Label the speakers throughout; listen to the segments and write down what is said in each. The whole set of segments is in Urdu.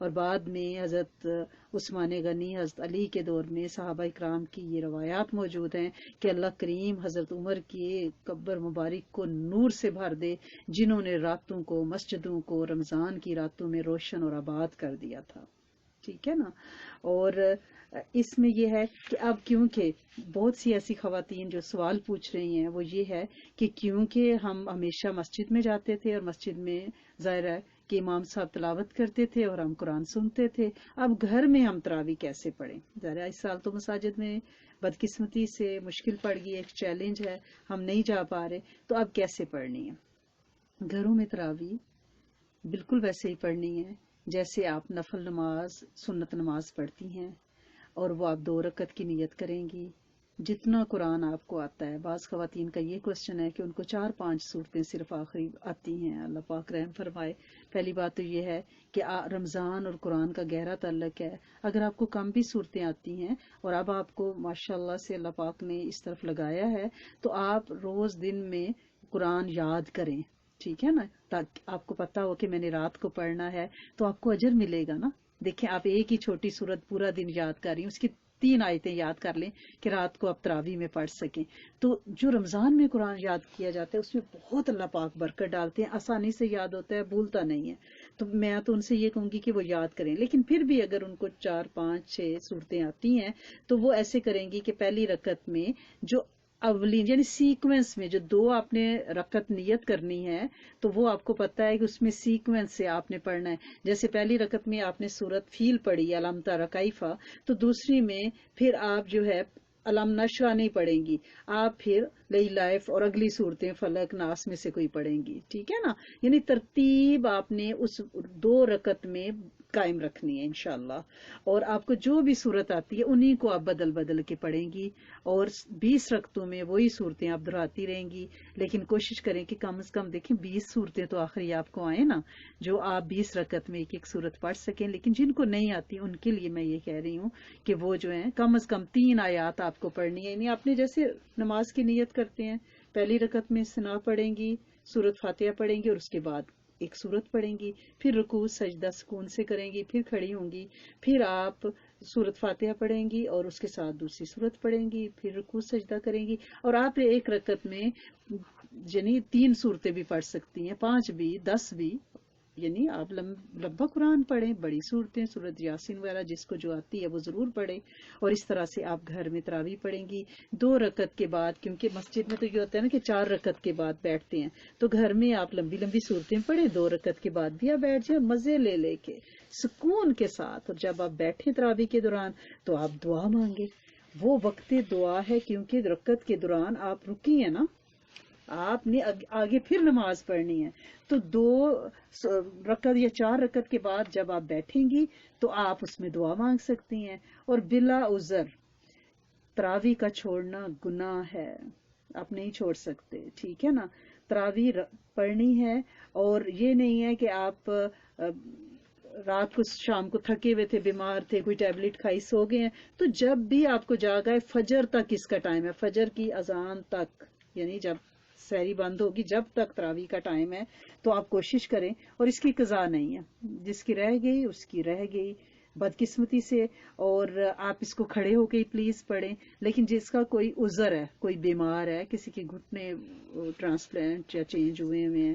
Speaker 1: اور بعد میں حضرت عثمان غنی، حضرت علی کے دور میں صحابہ اکرام کی یہ روایات موجود ہیں کہ اللہ کریم حضرت عمر کی قبر مبارک کو نور سے بھر دے، جنہوں نے راتوں کو، مسجدوں کو رمضان کی راتوں میں روشن اور آباد کر دیا تھا. ٹھیک ہے نا. اور اس میں یہ ہے کہ اب کیونکہ بہت سی ایسی خواتین جو سوال پوچھ رہی ہیں وہ یہ ہے کہ کیونکہ ہم ہمیشہ مسجد میں جاتے تھے اور مسجد میں ظاہر ہے کہ امام صاحب تلاوت کرتے تھے اور ہم قرآن سنتے تھے، اب گھر میں ہم تراویح کیسے پڑھیں؟ ظاہر ہے اس سال تو مساجد میں بدقسمتی سے مشکل پڑ گئی، ایک چیلنج ہے، ہم نہیں جا پا رہے، تو اب کیسے پڑھنی ہے؟ گھروں میں تراویح بالکل ویسے ہی پڑھنی ہے جیسے آپ نفل نماز، سنت نماز پڑھتی ہیں، اور وہ آپ 2 رکعت کی نیت کریں گی، جتنا قرآن آپ کو آتا ہے. بعض خواتین کا یہ کوشچن ہے کہ ان کو 4-5 صورتیں صرف آخری آتی ہیں، اللہ پاک رحم فرمائے. پہلی بات تو یہ ہے کہ رمضان اور قرآن کا گہرا تعلق ہے. اگر آپ کو کم بھی صورتیں آتی ہیں اور اب آپ کو ماشاءاللہ سے اللہ پاک نے اس طرف لگایا ہے، تو آپ روز دن میں قرآن یاد کریں. ٹھیک ہے نا، تاکہ آپ کو پتا ہو کہ میں نے رات کو پڑھنا ہے تو آپ کو اجر ملے گا نا. دیکھیں آپ ایک ہی چھوٹی صورت پورا دن یاد کر رہی ہیں، اس کی 3 آیتیں یاد کر لیں کہ رات کو آپ تراویح میں پڑھ سکیں. تو جو رمضان میں قرآن یاد کیا جاتا ہے اس میں بہت اللہ پاک برکت ڈالتے ہیں، آسانی سے یاد ہوتا ہے، بھولتا نہیں ہے. تو میں تو ان سے یہ کہوں گی کہ وہ یاد کریں. لیکن پھر بھی اگر ان کو 4-5-6 صورتیں آتی ہیں تو وہ ایسے کریں گی کہ پہلی رکعت میں جو اولین یعنی سیکوینس میں جو 2 آپ نے رکعت نیت کرنی ہے تو وہ آپ کو پتا ہے کہ اس میں سیکوینس سے آپ نے پڑھنا ہے. جیسے پہلی رکعت میں آپ نے سورت فیل پڑھی الم تری کیفا، تو دوسری میں پھر آپ جو ہے الم نشرح نہیں پڑھیں گی، آپ پھر لائف اور اگلی صورتیں فلق ناس میں سے کوئی پڑھیں گی. ٹھیک ہے نا، یعنی ترتیب آپ نے اس 2 رکعت میں قائم رکھنی ہے انشاءاللہ. اور آپ کو جو بھی صورت آتی ہے انہی کو آپ بدل بدل کے پڑھیں گی، اور 20 رکعتوں میں وہی صورتیں آپ دہراتی رہیں گی. لیکن کوشش کریں کہ کم از کم دیکھیں 20 صورتیں تو آخری آپ کو آئیں نا، جو آپ 20 رکعت میں ایک صورت پڑھ سکیں. لیکن جن کو نہیں آتی ان کے لیے میں یہ کہہ رہی ہوں کہ وہ جو ہیں کم از کم 3 آیات آپ کو پڑھنی ہے. یعنی آپ نے جیسے نماز کی نیت کرتے ہیں، پہلی رکعت میں ثنا پڑھیں گی، سورت فاتحہ پڑھیں گی اور اس کے بعد ایک سورت پڑھیں گی، پھر رکوع سجدہ سکون سے کریں گی، پھر کھڑی ہوں گی، پھر آپ سورت فاتحہ پڑھیں گی اور اس کے ساتھ دوسری سورت پڑھیں گی، پھر رکوع سجدہ کریں گی. اور آپ ایک رکعت میں یعنی 3 صورتیں بھی پڑھ سکتی ہیں، 5 بھی، 10 بھی. یعنی آپ لمبا قرآن پڑھیں، بڑی صورتیں، سورت یاسین وغیرہ جس کو جو آتی ہے وہ ضرور پڑھیں. اور اس طرح سے آپ گھر میں تراویح پڑھیں گی 2 رکعت کے بعد. کیونکہ مسجد میں تو یہ ہوتا ہے نا کہ 4 رکعت کے بعد بیٹھتے ہیں، تو گھر میں آپ لمبی لمبی صورتیں پڑھیں، 2 رکعت کے بعد بھی آپ بیٹھ جائیں مزے لے لے کے سکون کے ساتھ. اور جب آپ بیٹھیں تراویح کے دوران تو آپ دعا مانگیں، وہ وقت دعا ہے. کیونکہ رکعت کے دوران آپ رکی ہیں نا، آپ نے آگے پھر نماز پڑھنی ہے، تو 2 رکعت یا 4 رکعت کے بعد جب آپ بیٹھیں گی تو آپ اس میں دعا مانگ سکتی ہیں. اور بلا عذر تراویح کا چھوڑنا گناہ ہے، آپ نہیں چھوڑ سکتے. ٹھیک ہے نا، تراویح پڑھنی ہے. اور یہ نہیں ہے کہ آپ رات کو شام کو تھکے ہوئے تھے، بیمار تھے، کوئی ٹیبلٹ کھائی سو گئے ہیں، تو جب بھی آپ کو جاگ آئے، فجر تک اس کا ٹائم ہے، فجر کی اذان تک، یعنی جب سحری بند ہوگی جب تک تراویح کا ٹائم ہے تو آپ کوشش کریں. اور اس کی قضا نہیں ہے، جس کی رہ گئی اس کی رہ گئی بدقسمتی سے. اور آپ اس کو کھڑے ہو کے پلیز پڑھیں. لیکن جس کا کوئی عذر ہے، کوئی بیمار ہے، کسی کے گھٹنے ٹرانسپلانٹ یا چینج ہوئے ہیں،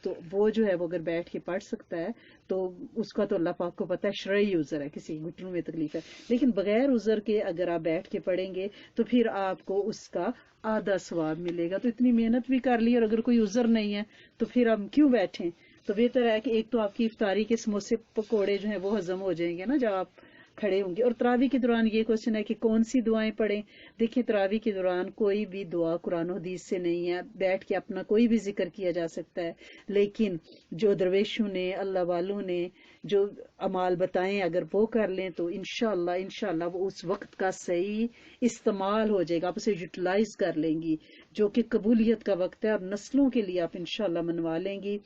Speaker 1: تو وہ جو ہے وہ اگر بیٹھ کے پڑھ سکتا ہے تو اس کا تو اللہ پاک کو پتہ ہے شرعی عذر ہے، کسی کے گھٹنوں میں تکلیف ہے. لیکن بغیر عذر کے اگر آپ بیٹھ کے پڑھیں گے تو پھر آپ کو اس کا آدھا ثواب ملے گا. تو اتنی محنت بھی کر لی اور اگر کوئی عذر نہیں ہے تو پھر ہم کیوں بیٹھیں؟ تو بہتر ہے کہ ایک تو آپ کی افطاری کے سموسے پکوڑے جو ہیں وہ ہضم ہو جائیں گے نا جب آپ کھڑے ہوں گے. اور تراویح کے دوران یہ کوشچن ہے کہ کون سی دعائیں پڑھیں. دیکھیں تراویح کے دوران کوئی بھی دعا قرآن و حدیث سے نہیں ہے، بیٹھ کے اپنا کوئی بھی ذکر کیا جا سکتا ہے. لیکن جو درویشوں نے، اللہ والوں نے جو اعمال بتائیں اگر وہ کر لیں تو انشاءاللہ وہ اس وقت کا صحیح استعمال ہو جائے گا، آپ اسے یوٹیلائز کر لیں گی، جو کہ قبولیت کا وقت ہے اور نسلوں کے لیے آپ انشاءاللہ منوا لیں گی.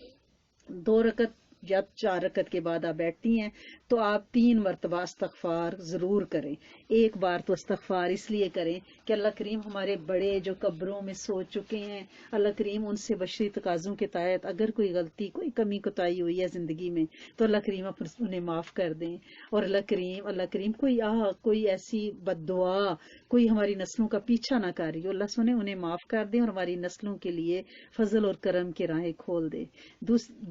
Speaker 1: 2 رکعت یا 4 رکعت کے بعد آپ بیٹھتی ہیں تو آپ 3 مرتبہ استغفار ضرور کریں. ایک بار تو استغفار اس لیے کریں کہ اللہ کریم ہمارے بڑے جو قبروں میں سو چکے ہیں، اللہ کریم ان سے بشری تقاضوں کے تحت اگر کوئی غلطی کوئی کمی کوتاہی ہوئی ہے زندگی میں تو اللہ کریم انہیں معاف کر دیں. اور اللہ کریم کوئی ایسی بد دعا کوئی ہماری نسلوں کا پیچھا نہ کر رہی ہو، اللہ سنے انہیں معاف کر دیں اور ہماری نسلوں کے لیے فضل اور کرم کے راہیں کھول دے.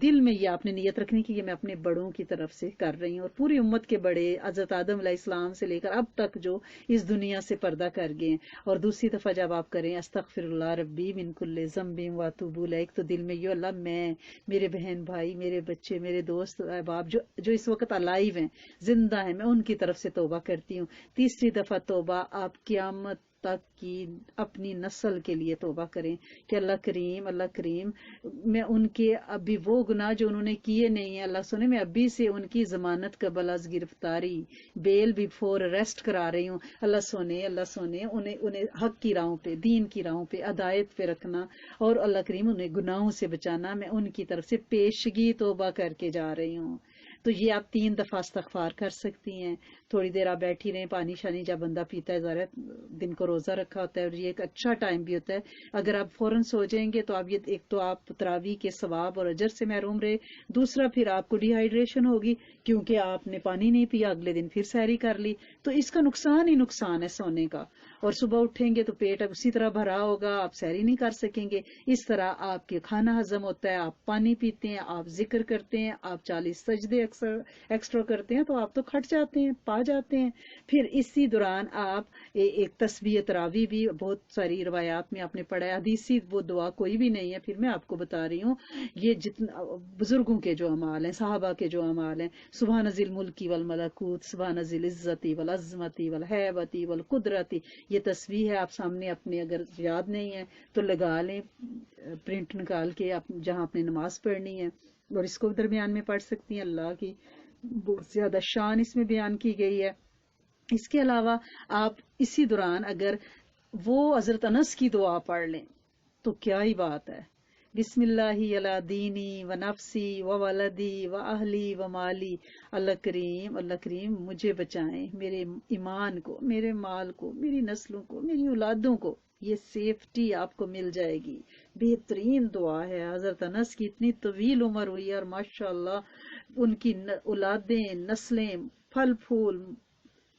Speaker 1: دل میں یہ آپ نے نیت رکھنی کہ یہ میں اپنے بڑوں کی طرف سے کر رہی ہوں اور پوری امت کے بڑے حضرت آدم علیہ السلام سے لے کر اب تک جو اس دنیا سے پردہ کر گئے ہیں. اور دوسری دفعہ جب آپ کریں استغفر اللہ ربی من کل ذنب واتوب الیک تو دل میں یہ اللہ میں، میرے بہن بھائی، میرے بچے، میرے دوست احباب جو اس وقت الائیو ہیں، زندہ ہیں، میں ان کی طرف سے توبہ کرتی ہوں. تیسری دفعہ توبہ آپ قیامت تک کی اپنی نسل کے لیے توبہ کریں کہ اللہ کریم میں ان کے ابھی وہ گناہ جو انہوں نے کیے نہیں ہیں، اللہ سنے میں ابھی سے ان کی ضمانت قبل از گرفتاری بیل بیفور اریسٹ کرا رہی ہوں. اللہ سونے انہیں حق کی راہوں پہ، دین کی راہوں پہ، ہدایت پہ رکھنا اور اللہ کریم انہیں گناہوں سے بچانا. میں ان کی طرف سے پیشگی توبہ کر کے جا رہی ہوں. تو یہ آپ 3 دفعہ استغفار کر سکتی ہیں. تھوڑی دیر آپ بیٹھی رہیں، پانی شانی جب بندہ پیتا ہے، ظاہر دن کو روزہ رکھا ہوتا ہے اور یہ ایک اچھا ٹائم بھی ہوتا ہے. اگر آپ فوراً سو جائیں گے تو ایک تو آپ تراویح کے ثواب اور اجر سے محروم رہے، دوسرا پھر آپ کو ڈی ہائیڈریشن ہوگی کیونکہ آپ نے پانی نہیں پیا، اگلے دن پھر سحری کر لی. تو اس کا نقصان ہی نقصان ہے سونے کا. اور صبح اٹھیں گے تو پیٹ اسی طرح بھرا ہوگا، آپ سحری نہیں کر سکیں گے. اس طرح آپ کے کھانا ہضم ہوتا ہے، آپ پانی پیتے ہیں، آپ ذکر کرتے ہیں، آپ 40 سجدے ایکسٹرا کرتے ہیں تو آپ تو کھٹ جاتے ہیں، پا جاتے ہیں. پھر اسی دوران آپ ایک تسبیح تراویح بھی بہت ساری روایات میں آپ نے پڑھا ہے، حدیثی وہ دعا کوئی بھی نہیں ہے، پھر میں آپ کو بتا رہی ہوں. یہ جتنا بزرگوں کے جو اعمال ہیں، صحابہ کے جو اعمال ہیں، سبحان ذی الملک والملکوت، سبحان ذی العزت والعظمت والہیبت والقدرت، یہ تسبیح ہے. آپ سامنے اپنے اگر یاد نہیں ہے تو لگا لیں، پرنٹ نکال کے آپ جہاں اپنی نماز پڑھنی ہے، اور اس کو درمیان میں پڑھ سکتی ہیں. اللہ کی بہت زیادہ شان اس میں بیان کی گئی ہے. اس کے علاوہ آپ اسی دوران اگر وہ حضرت انس کی دعا پڑھ لیں تو کیا ہی بات ہے. بسم اللہ علی دینی و نفسی و ولدی و اہلی و مالی، اللہ کریم مجھے بچائیں، میرے ایمان کو، میرے مال کو، میری نسلوں کو، میری اولادوں کو. یہ سیفٹی آپ کو مل جائے گی. بہترین دعا ہے. حضرت انس کی اتنی طویل عمر ہوئی ہے اور ماشاءاللہ ان کی اولادیں، نسلیں، پھل پھول،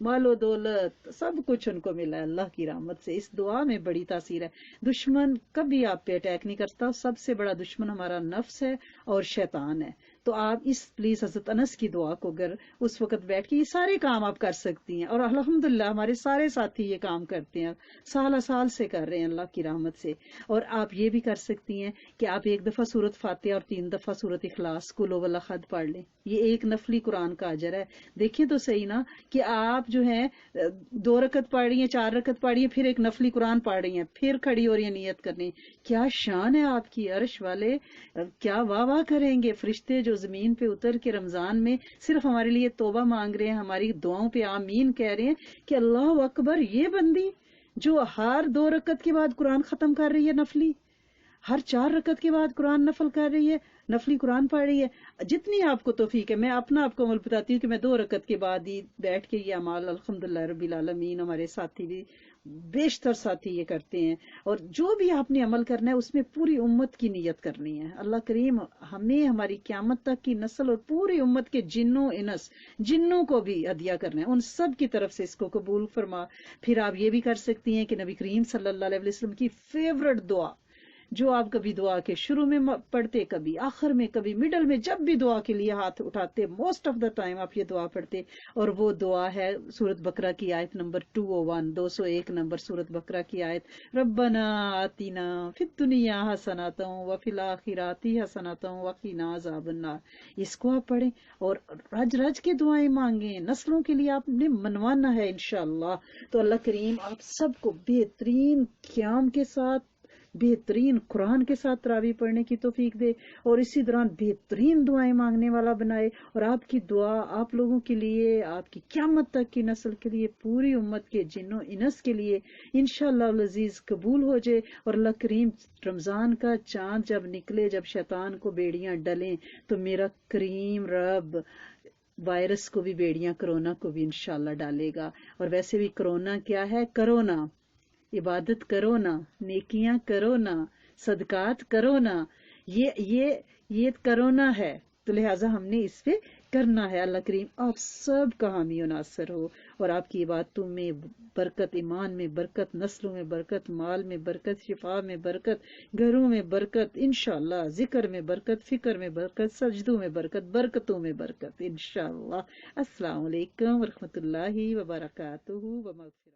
Speaker 1: مال و دولت سب کچھ ان کو ملا ہے اللہ کی رحمت سے. اس دعا میں بڑی تاثیر ہے. دشمن کبھی آپ پہ اٹیک نہیں کرتا، سب سے بڑا دشمن ہمارا نفس ہے اور شیطان ہے. تو آپ اس پلیز حضرت انس کی دعا کو اگر اس وقت بیٹھ کے یہ سارے کام آپ کر سکتی ہیں، اور الحمدللہ ہمارے سارے ساتھی یہ کام کرتے ہیں، سال سے کر رہے ہیں اللہ کی رحمت سے. اور آپ یہ بھی کر سکتی ہیں کہ آپ 1 دفعہ سورۃ فاتحہ اور 3 دفعہ سورۃ اخلاص قل هو اللہ احد پڑھ لیں. یہ ایک نفلی قرآن کا اجر ہے. دیکھیں تو صحیح نا کہ آپ جو ہیں 2 رکعت پڑھ رہی ہیں، 4 رکعت پڑھ رہی ہیں، پھر ایک نفلی قرآن پڑھ رہی ہیں، پھر کھڑی ہو رہی ہیں نیت کرنی. کیا شان ہے آپ کی. عرش والے کیا واہ واہ کریں گے. فرشتے جو زمین پہ اتر کے رمضان میں صرف ہمارے لیے توبہ مانگ رہے ہیں، ہماری دعاؤں پہ آمین کہہ رہے ہیں کہ اللہ اکبر، یہ بندی جو ہر 2 رکعت کے بعد قرآن ختم کر رہی ہے نفلی، ہر 4 رکعت کے بعد قرآن نفل کر رہی ہے، نفلی قرآن پڑھ رہی ہے. جتنی آپ کو توفیق ہے، میں اپنا آپ کو عمل بتاتی ہوں کہ میں 2 رکعت کے بعد ہی بیٹھ کے یہ اعمال الحمدللہ رب العالمین، ہمارے ساتھی بھی بیشتر ساتھی یہ کرتے ہیں. اور جو بھی آپ نے عمل کرنا ہے اس میں پوری امت کی نیت کرنی ہے. اللہ کریم ہمیں ہماری قیامت تک کی نسل اور پوری امت کے جنوں انس، جنوں کو بھی ہدیہ کرنا ہے، ان سب کی طرف سے اس کو قبول فرما. پھر آپ یہ بھی کر سکتی ہیں کہ نبی کریم صلی اللہ علیہ وسلم کی فیورٹ دعا جو آپ کبھی دعا کے شروع میں پڑھتے، کبھی آخر میں، کبھی مڈل میں، جب بھی دعا کے لیے ہاتھ اٹھاتے، موسٹ آف دا ٹائم آپ یہ دعا پڑھتے. اور وہ دعا ہے سورۃ بقرہ کی آیت نمبر 201، 201 نمبر سورۃ بقرہ کی آیت، ربنا آتنا فی الدنیا حسنۃ وفی الآخرۃ حسنۃ وقنا عذاب النار. اس کو آپ پڑھیں اور رج رج کے دعائیں مانگیں. نسلوں کے لیے آپ نے منوانا ہے انشاءاللہ. تو اللہ کریم آپ سب کو بہترین قیام کے ساتھ بہترین قرآن کے ساتھ تراویح پڑھنے کی توفیق دے، اور اسی دوران بہترین دعائیں مانگنے والا بنائے، اور آپ کی دعا آپ لوگوں کے لیے، آپ کی قیامت تک کی نسل کے لیے، پوری امت کے جنوں انس کے لیے انشاءاللہ العزیز قبول ہو جائے۔ اور اللہ کریم رمضان کا چاند جب نکلے، جب شیطان کو بیڑیاں ڈلیں، تو میرا کریم رب وائرس کو بھی بیڑیاں، کرونا کو بھی انشاءاللہ ڈالے گا۔ اور ویسے بھی کرونا کیا ہے؟ کرونا عبادت کرو نا، نیکیاں کرو نا، صدقات کرو نا، یہ کرونا ہے، تو لہٰذا ہم نے اس پہ کرنا ہے۔ اللہ کریم آپ سب کا حامی و ناصر ہو، اور آپ کی عبادتوں میں برکت، ایمان میں برکت، نسلوں میں برکت، مال میں برکت، شفا میں برکت، گھروں میں برکت انشاءاللہ، ذکر میں برکت، فکر میں برکت، سجدوں میں برکت، برکتوں میں برکت انشاءاللہ۔ السلام علیکم ورحمۃ اللہ وبرکاتہ ومغفرہ۔